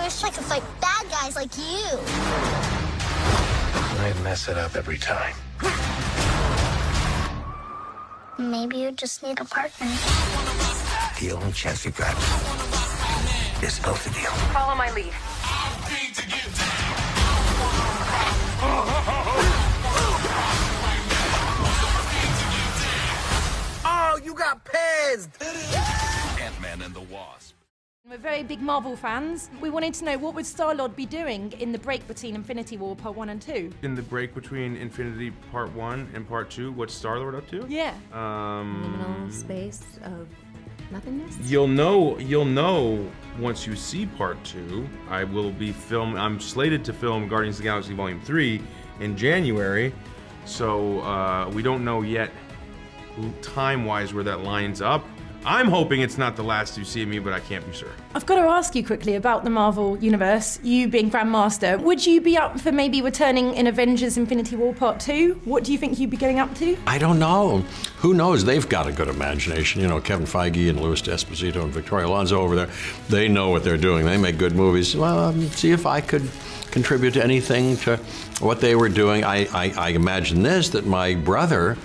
I wish I could fight bad guys like you. I mess it up every time. Maybe you just need a partner. The only chance you've got is both of you. Follow my lead. Oh, you got pizzed! Ant-Man and the Wasp. We're very big Marvel fans. We wanted to know, what would Star-Lord be doing in the break between Infinity War Part 1 and 2? In the break between Infinity Part 1 and Part 2, what's Star-Lord up to? Yeah. Liminal space of nothingness? You'll know once you see Part 2. I'm slated to film Guardians of the Galaxy Volume 3 in January, so we don't know yet time-wise where that lines up. I'm hoping it's not the last you see of me, but I can't be sure. I've got to ask you quickly about the Marvel Universe. You being Grandmaster, would you be up for maybe returning in Avengers Infinity War Part 2? What do you think you'd be getting up to? I don't know. Who knows? They've got a good imagination. You know, Kevin Feige and Louis D'Esposito and Victoria Alonso over there, they know what they're doing. They make good movies. Well, see if I could contribute to anything to what they were doing. I imagine this, that my brother,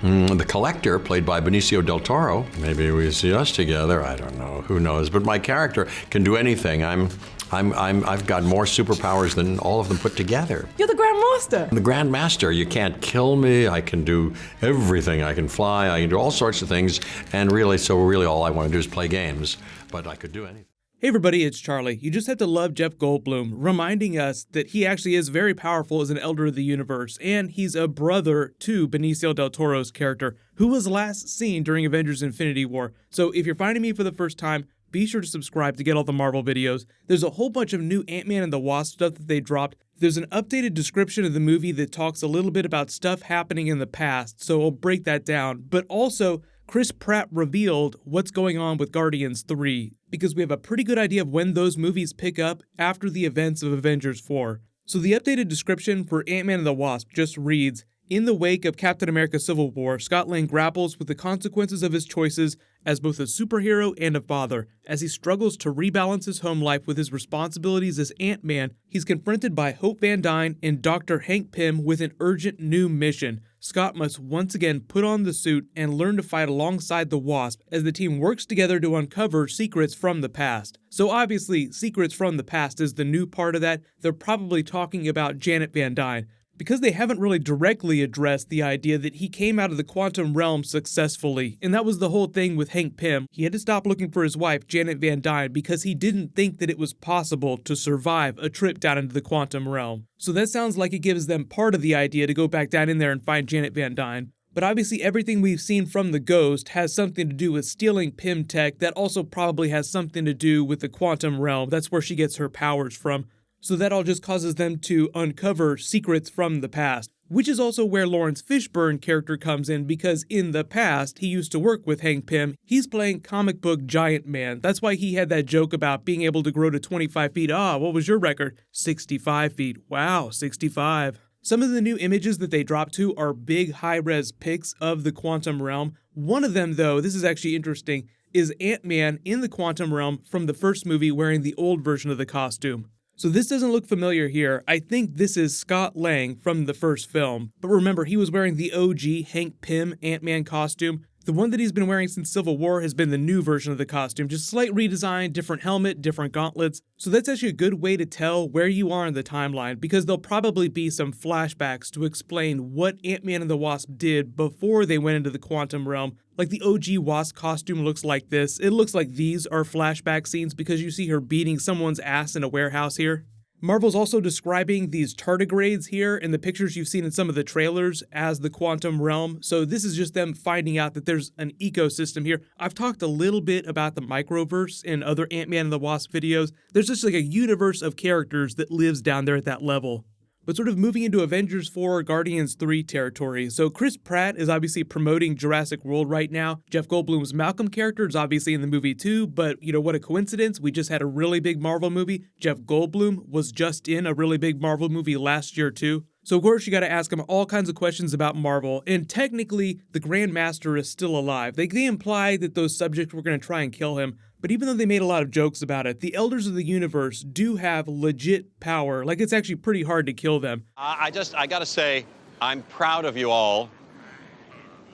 the Collector, played by Benicio del Toro. Maybe we see us together. I don't know. Who knows? But my character can do anything. I've got more superpowers than all of them put together. You're the Grandmaster. The Grandmaster. You can't kill me. I can do everything. I can fly. I can do all sorts of things. And really all I want to do is play games. But I could do anything. Hey everybody, it's Charlie. You just have to love Jeff Goldblum, reminding us that he actually is very powerful as an Elder of the Universe, and he's a brother to Benicio del Toro's character, who was last seen during Avengers Infinity War. So if you're finding me for the first time, be sure to subscribe to get all the Marvel videos. There's a whole bunch of new Ant-Man and the Wasp stuff that they dropped. There's an updated description of the movie that talks a little bit about stuff happening in the past, so I'll break that down. But also, Chris Pratt revealed what's going on with Guardians 3, because we have a pretty good idea of when those movies pick up after the events of Avengers 4. So the updated description for Ant-Man and the Wasp just reads, "In the wake of Captain America Civil War, Scott Lang grapples with the consequences of his choices as both a superhero and a father. As he struggles to rebalance his home life with his responsibilities as Ant-Man, he's confronted by Hope Van Dyne and Dr. Hank Pym with an urgent new mission. Scott must once again put on the suit and learn to fight alongside the Wasp as the team works together to uncover secrets from the past." So obviously, secrets from the past is the new part of that. They're probably talking about Janet Van Dyne, because they haven't really directly addressed the idea that he came out of the quantum realm successfully. And that was the whole thing with Hank Pym. He had to stop looking for his wife, Janet Van Dyne, because he didn't think that it was possible to survive a trip down into the quantum realm. So that sounds like it gives them part of the idea to go back down in there and find Janet Van Dyne. But obviously everything we've seen from the Ghost has something to do with stealing Pym tech. That also probably has something to do with the quantum realm. That's where she gets her powers from. So that all just causes them to uncover secrets from the past, which is also where Lawrence Fishburne's character comes in, because in the past, he used to work with Hank Pym. He's playing comic book giant man. That's why he had that joke about being able to grow to 25 feet. What was your record? 65 feet. Wow, 65. Some of the new images that they dropped to are big high-res pics of the quantum realm. One of them, though, this is actually interesting, is Ant-Man in the quantum realm from the first movie wearing the old version of the costume. So this doesn't look familiar here. I think this is Scott Lang from the first film. But remember, he was wearing the OG Hank Pym Ant-Man costume. The one that he's been wearing since Civil War has been the new version of the costume, just slight redesign, different helmet, different gauntlets. So that's actually a good way to tell where you are in the timeline, because there'll probably be some flashbacks to explain what Ant-Man and the Wasp did before they went into the quantum realm. Like the OG Wasp costume looks like this. It looks like these are flashback scenes because you see her beating someone's ass in a warehouse here. Marvel's also describing these tardigrades here in the pictures you've seen in some of the trailers as the quantum realm. So this is just them finding out that there's an ecosystem here. I've talked a little bit about the microverse in other Ant-Man and the Wasp videos. There's just like a universe of characters that lives down there at that level. But sort of moving into Avengers 4, Guardians 3 territory. So Chris Pratt is obviously promoting Jurassic World right now. Jeff Goldblum's Malcolm character is obviously in the movie too, but you know what a coincidence. We just had a really big Marvel movie. Jeff Goldblum was just in a really big Marvel movie last year too. So of course you got to ask him all kinds of questions about Marvel, and technically the Grand Master is still alive. They implied that those subjects were going to try and kill him, but even though they made a lot of jokes about it, the Elders of the Universe do have legit power. Like, it's actually pretty hard to kill them. I gotta say, I'm proud of you all.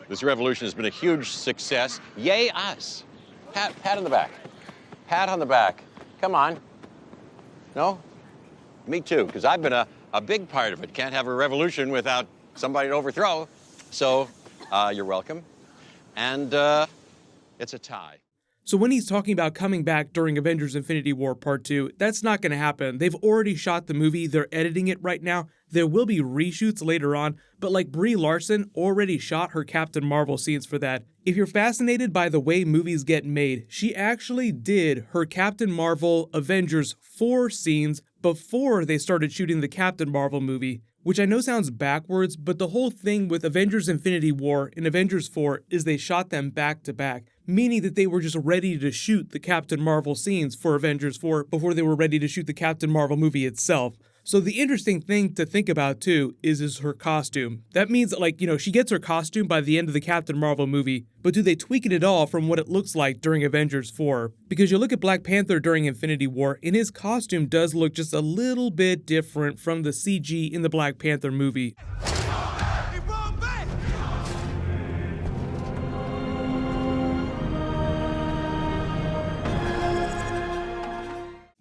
This revolution has been a huge success. Yay us. Pat on the back. Pat on the back. Come on. No? Me too, because I've been a big part of it. Can't have a revolution without somebody to overthrow. So, you're welcome. And it's a tie. So when he's talking about coming back during Avengers Infinity War Part 2, that's not going to happen. They've already shot the movie, they're editing it right now. There will be reshoots later on, but like Brie Larson already shot her Captain Marvel scenes for that. If you're fascinated by the way movies get made, she actually did her Captain Marvel Avengers 4 scenes before they started shooting the Captain Marvel movie. Which I know sounds backwards, but the whole thing with Avengers Infinity War and Avengers 4 is they shot them back to back, meaning that they were just ready to shoot the Captain Marvel scenes for Avengers 4 before they were ready to shoot the Captain Marvel movie itself. So the interesting thing to think about too is her costume. That means that, like, she gets her costume by the end of the Captain Marvel movie, but do they tweak it at all from what it looks like during Avengers 4? Because you look at Black Panther during Infinity War, and his costume does look just a little bit different from the CG in the Black Panther movie.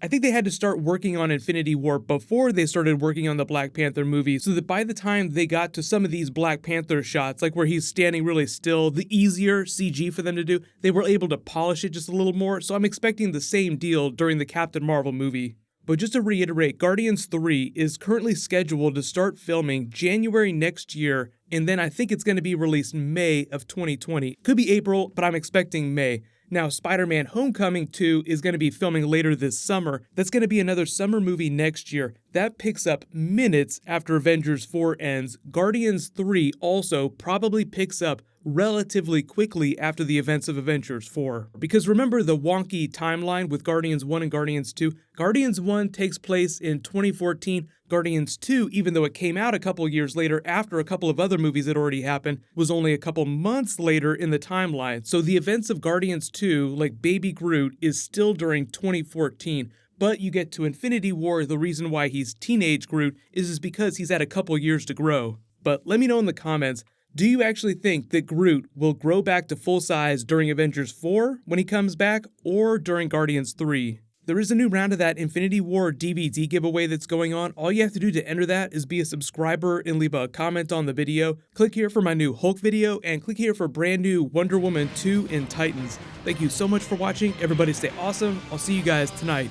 I think they had to start working on Infinity War before they started working on the Black Panther movie, so that by the time they got to some of these Black Panther shots, like where he's standing really still, the easier CG for them to do, they were able to polish it just a little more, so I'm expecting the same deal during the Captain Marvel movie. But just to reiterate, Guardians 3 is currently scheduled to start filming January next year, and then I think it's going to be released May of 2020. Could be April, but I'm expecting May. Now, Spider-Man Homecoming 2 is going to be filming later this summer. That's going to be another summer movie next year. That picks up minutes after Avengers 4 ends. Guardians 3 also probably picks up relatively quickly after the events of Avengers 4. Because remember the wonky timeline with Guardians 1 and Guardians 2? Guardians 1 takes place in 2014. Guardians 2, even though it came out a couple years later after a couple of other movies had already happened, was only a couple months later in the timeline. So the events of Guardians 2, like Baby Groot, is still during 2014. But you get to Infinity War, the reason why he's teenage Groot is because he's had a couple years to grow. But let me know in the comments, do you actually think that Groot will grow back to full size during Avengers 4 when he comes back, or during Guardians 3? There is a new round of that Infinity War DVD giveaway that's going on. All you have to do to enter that is be a subscriber and leave a comment on the video. Click here for my new Hulk video, and click here for brand new Wonder Woman 2 and Titans. Thank you so much for watching. Everybody stay awesome. I'll see you guys tonight.